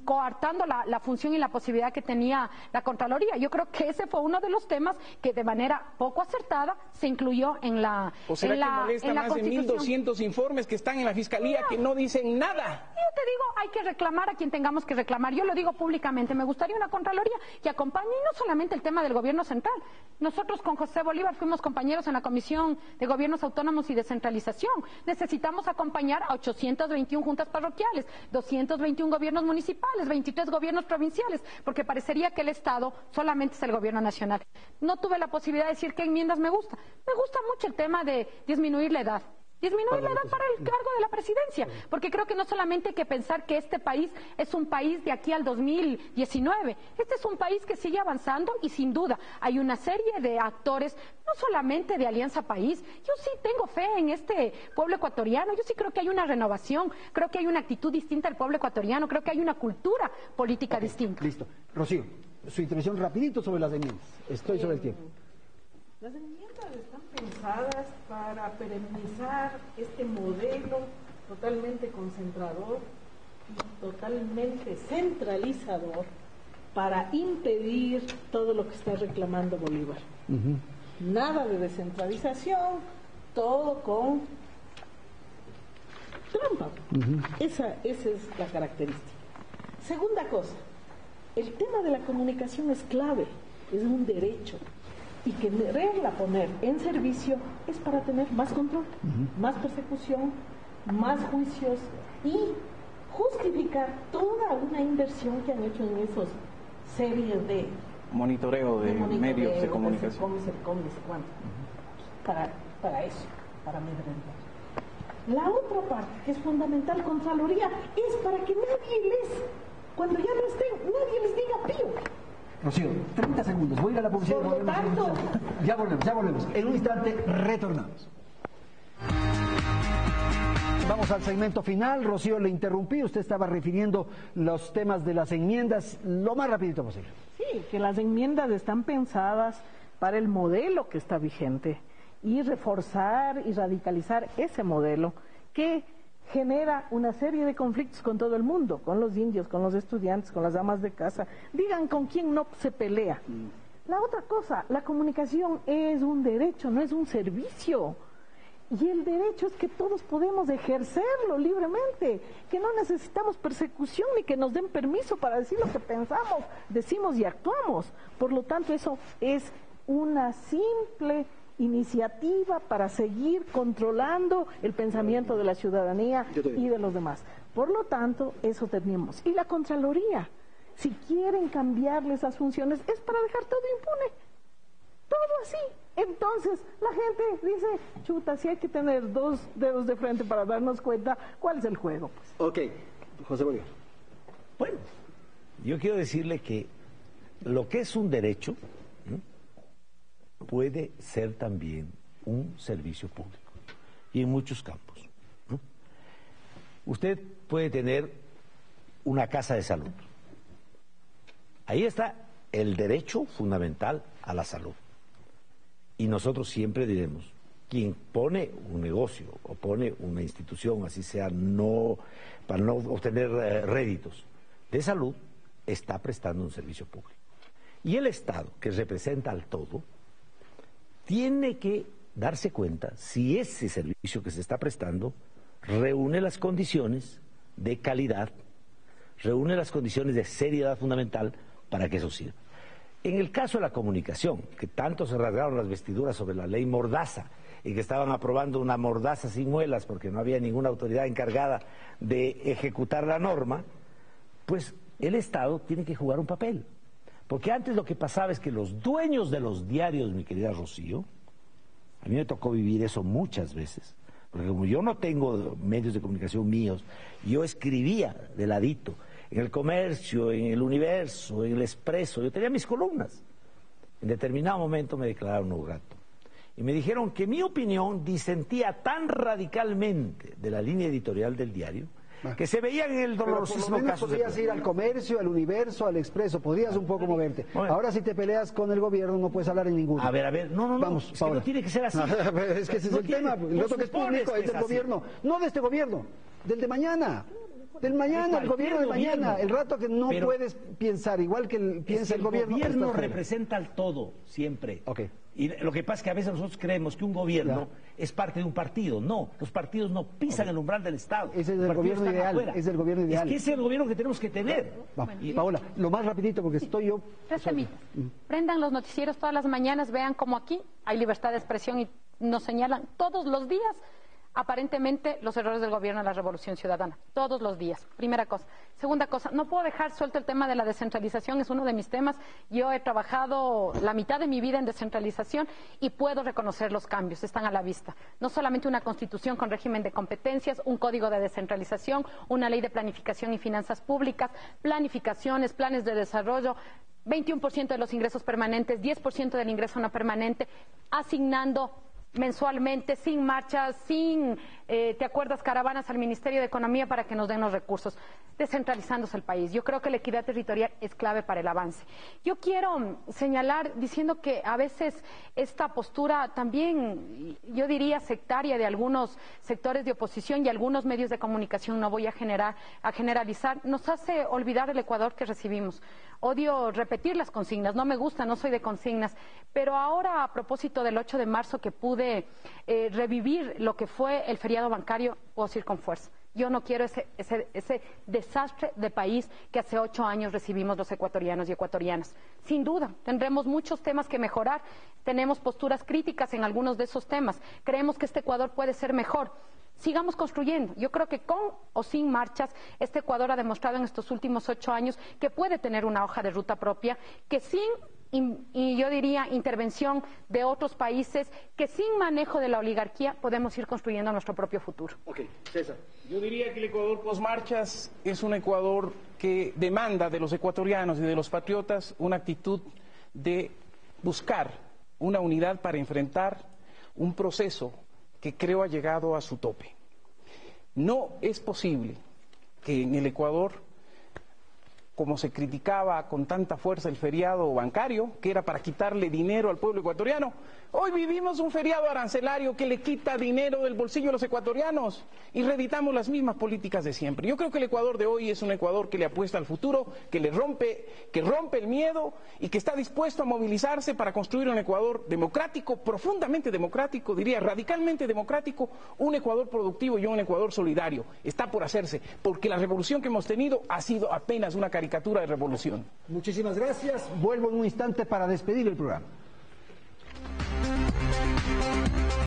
coartando la función y la posibilidad que tenía la Contraloría. Yo creo que ese fue uno de los temas que de manera poco acertada se incluyó en la ¿O será que molesta más de 1.200 informes que están en la Fiscalía que no dicen nada? Yo te digo, hay que reclamar a quien tengamos que reclamar. Yo lo digo públicamente, me gustaría una Contraloría que acompañe, y no solamente el tema del gobierno central. Nosotros con José Bolívar fuimos compañeros en la Comisión de Gobiernos Autónomos y Descentralización. Necesitamos acompañar a 821 juntas parroquiales, 221 gobiernos municipales, 23 gobiernos provinciales, porque parecería que el Estado solamente es el gobierno nacional. No tuve la posibilidad de decir qué enmiendas me gusta. Me gusta mucho el tema de disminuir la edad. Disminuir la edad para el cargo de la presidencia, porque creo que no solamente hay que pensar que este país es un país de aquí al 2019, este es un país que sigue avanzando, y sin duda hay una serie de actores, no solamente de Alianza País. Yo sí tengo fe en este pueblo ecuatoriano, yo sí creo que hay una renovación, creo que hay una actitud distinta del pueblo ecuatoriano, creo que hay una cultura política distinta. Listo. Rocío, su intervención rapidito sobre las enmiendas. Estoy sobre el tiempo. Las enmiendas están pensadas para perennizar este modelo totalmente concentrador y totalmente centralizador para impedir todo lo que está reclamando Bolívar. Nada de descentralización, todo con trampa. Esa es la característica. Segunda cosa, el tema de la comunicación es clave, es un derecho. Y que quererla poner en servicio es para tener más control, más persecución, más juicios y justificar toda una inversión que han hecho en esas series de monitoreo de medios de comunicación. Para eso, para amedrentar. La otra parte, que es fundamental, Contraloría, es para que cuando ya no estén, nadie les diga pío. Rocío, 30 segundos. Voy a ir a la publicidad. Por lo tanto, ya volvemos. En un instante retornamos. Vamos al segmento final. Rocío, le interrumpí. Usted estaba refiriendo los temas de las enmiendas lo más rapidito posible. Sí, que las enmiendas están pensadas para el modelo que está vigente y reforzar y radicalizar ese modelo que genera una serie de conflictos con todo el mundo, con los indios, con los estudiantes, con las amas de casa. Digan con quién no se pelea. La otra cosa, la comunicación es un derecho, no es un servicio. Y el derecho es que todos podemos ejercerlo libremente, que no necesitamos persecución ni que nos den permiso para decir lo que pensamos, decimos y actuamos. Por lo tanto, eso es una simple iniciativa para seguir controlando el pensamiento de la ciudadanía y de los demás. Por lo tanto, eso tenemos. Y la Contraloría, si quieren cambiarle esas funciones, es para dejar todo impune. Todo así. Entonces, la gente dice, chuta, si hay que tener dos dedos de frente para darnos cuenta cuál es el juego. Pues. Ok, José Bolívar. Bueno, yo quiero decirle que lo que es un derecho, ¿no?, puede ser también un servicio público, y en muchos campos, ¿no? Usted puede tener una casa de salud. Ahí está el derecho fundamental a la salud. Y nosotros siempre diremos, quien pone un negocio o pone una institución, así sea, para no obtener réditos de salud, está prestando un servicio público. Y el Estado, que representa al todo, tiene que darse cuenta si ese servicio que se está prestando reúne las condiciones de calidad, reúne las condiciones de seriedad fundamental para que eso sirva. En el caso de la comunicación, que tanto se rasgaron las vestiduras sobre la ley Mordaza y que estaban aprobando una mordaza sin muelas porque no había ninguna autoridad encargada de ejecutar la norma, pues el Estado tiene que jugar un papel. Porque antes lo que pasaba es que los dueños de los diarios, mi querida Rocío, a mí me tocó vivir eso muchas veces, porque como yo no tengo medios de comunicación míos, yo escribía de ladito, en El Comercio, en El Universo, en El Expreso, yo tenía mis columnas. En determinado momento me declararon no grato. Y me dijeron que mi opinión disentía tan radicalmente de la línea editorial del diario, que se veían en el dolorosísimo caso. Podías ir al Comercio, al Universo, al Expreso, podías un poco moverte. Bueno. Ahora si te peleas con el gobierno no puedes hablar en ninguno. A ver, no, vamos, es que no tiene que ser así. Es que ese es el tema, el otro que es público es del gobierno, no de este gobierno, del de mañana. Del mañana, el gobierno de mañana, el rato que no puedes pensar igual que piensa el gobierno. El gobierno representa al todo, siempre. Okay. Y lo que pasa es que a veces nosotros creemos que un gobierno es parte de un partido. No, los partidos no pisan el umbral del Estado. Ese es el gobierno ideal. Es el gobierno ideal. Es que ese es el gobierno que tenemos que tener. Paola, lo más rapidito porque estoy yo. Prendan los noticieros todas las mañanas, vean cómo aquí hay libertad de expresión y nos señalan todos los días aparentemente los errores del gobierno de la Revolución Ciudadana, todos los días, primera cosa. Segunda cosa, no puedo dejar suelto el tema de la descentralización, es uno de mis temas. Yo he trabajado la mitad de mi vida en descentralización y puedo reconocer los cambios, están a la vista. No solamente una constitución con régimen de competencias, un código de descentralización, una ley de planificación y finanzas públicas, planificaciones, planes de desarrollo, 21% de los ingresos permanentes, 10% del ingreso no permanente, asignando mensualmente, sin marchas, sin, ¿te acuerdas?, caravanas al Ministerio de Economía para que nos den los recursos, descentralizándose el país. Yo creo que la equidad territorial es clave para el avance. Yo quiero señalar diciendo que a veces esta postura también, yo diría, sectaria de algunos sectores de oposición y algunos medios de comunicación, no voy a generalizar, nos hace olvidar el Ecuador que recibimos. Odio repetir las consignas, no me gusta, no soy de consignas, pero ahora a propósito del 8 de marzo que pude revivir lo que fue el feriado bancario, puedo decir con fuerza. Yo no quiero ese desastre de país que hace 8 años recibimos los ecuatorianos y ecuatorianas. Sin duda, tendremos muchos temas que mejorar, tenemos posturas críticas en algunos de esos temas. Creemos que este Ecuador puede ser mejor. Sigamos construyendo. Yo creo que con o sin marchas, este Ecuador ha demostrado en estos últimos 8 años que puede tener una hoja de ruta propia, que sin, y yo diría, intervención de otros países, que sin manejo de la oligarquía podemos ir construyendo nuestro propio futuro. Ok, César. Yo diría que el Ecuador post-marchas es un Ecuador que demanda de los ecuatorianos y de los patriotas una actitud de buscar una unidad para enfrentar un proceso que creo ha llegado a su tope. No es posible que en el Ecuador como se criticaba con tanta fuerza el feriado bancario, que era para quitarle dinero al pueblo ecuatoriano. Hoy vivimos un feriado arancelario que le quita dinero del bolsillo a los ecuatorianos y reeditamos las mismas políticas de siempre. Yo creo que el Ecuador de hoy es un Ecuador que le apuesta al futuro, que rompe el miedo y que está dispuesto a movilizarse para construir un Ecuador democrático, profundamente democrático, diría radicalmente democrático, un Ecuador productivo y un Ecuador solidario. Está por hacerse, porque la revolución que hemos tenido ha sido apenas una caricatura de revolución. Muchísimas gracias. Vuelvo en un instante para despedir el programa.